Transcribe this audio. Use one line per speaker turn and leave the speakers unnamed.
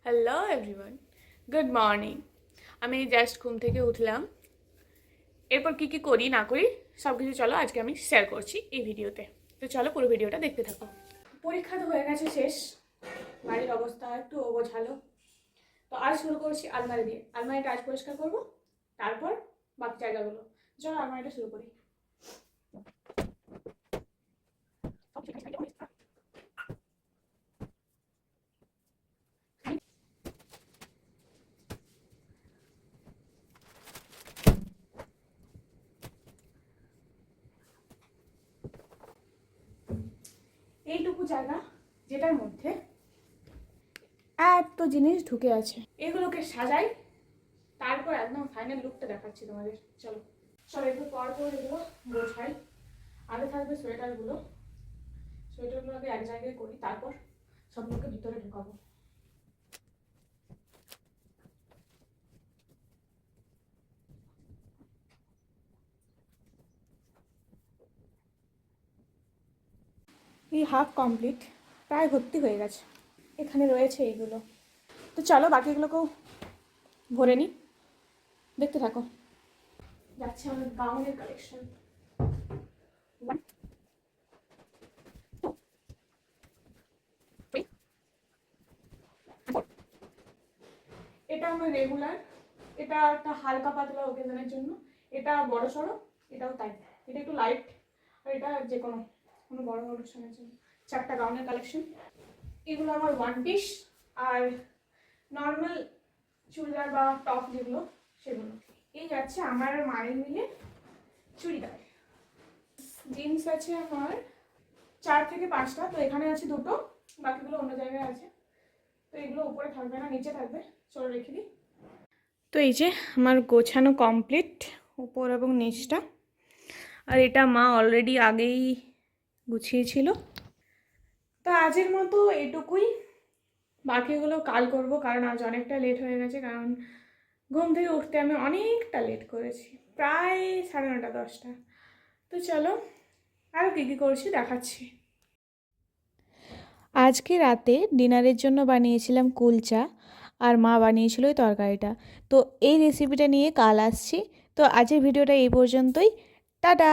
Hello everyone, good morning. আমি just ঘুম থেকে উঠলাম। এরপর কি কি করি না করি সব কিছু চলো আজকে আমি শেয়ার করছি এই ভিডিওতে। তো চলো পুরো ভিডিওটা দেখতে থাকো। পরীক্ষা তো হয়ে গেছে শেষ, বাড়ির অবস্থা একটু অগোছালো। তো আজ শুরু করছি আলমারি দিয়ে। আলমারিটা আজ পরিষ্কার করবো, তারপর বাকি জায়গাগুলো। চলো আলমারিটা শুরু করি। এইটুকু জায়গা যেটার মধ্যে এত জিনিস ঢুকে আছে, এগুলোকে সাজাই, তারপর একদম ফাইনাল লুকটা দেখাচ্ছি তোমাদের। চলো চলো একটু পর এগুলো গোছাই। আগে থাকবে সোয়েটারগুলো আগে এক জায়গায় করি, তারপর সবগুলোকে ভিতরে ঢুকাবো। এই হাফ কমপ্লিট, প্রায় ভর্তি হয়ে গেছে। এখানে রয়েছে এইগুলো। তো চলো বাকিগুলোকেও ভরে নিই, দেখতে থাকো। যাচ্ছে আমার গাউনের কালেকশন। এটা আমার রেগুলার, এটা একটা হালকা পাতলা ওকেশনের জন্য, এটা বড় সড়ো, এটাও তাই। এটা একটু লাইট, আর এটা যে কোনো কোনো বড় অনুষ্ঠানের জন্য। চারটা গাউনের কালেকশন। এগুলো আমার ওয়ান পিস, আর নর্মাল চুড়িদার বা টপ যেগুলো সেগুলো। এই যাচ্ছে আমার মায়ের মিলে চুড়িদার। জিন্স আছে আমার 4 থেকে 5টা, তো এখানে আছে 2টো, বাকিগুলো অন্য জায়গায় আছে। তো এগুলো উপরে থাকবে না, নিচে থাকবে। চলো রেখে দিই। তো এই যে আমার গোছানো কমপ্লিট, উপর এবং নিচটা। আর এটা মা অলরেডি আগেই গুছিয়েছিল। তো আজের মতো এটুকুই, বাকিগুলো কাল করব, কারণ আজ অনেকটা লেট হয়ে গেছে। কারণ ঘুম থেকে উঠতে আমি অনেকটা লেট করেছি, প্রায় 9:30 10টা। তো চলো আরও কী কী করছি দেখাচ্ছি।
আজকে রাতে ডিনারের জন্য বানিয়েছিলাম কুলচা, আর মা বানিয়েছিল ওই তরকারিটা। তো এই রেসিপিটা নিয়ে কাল আসছি। তো আজকের ভিডিওটা এই পর্যন্তই। টাটা।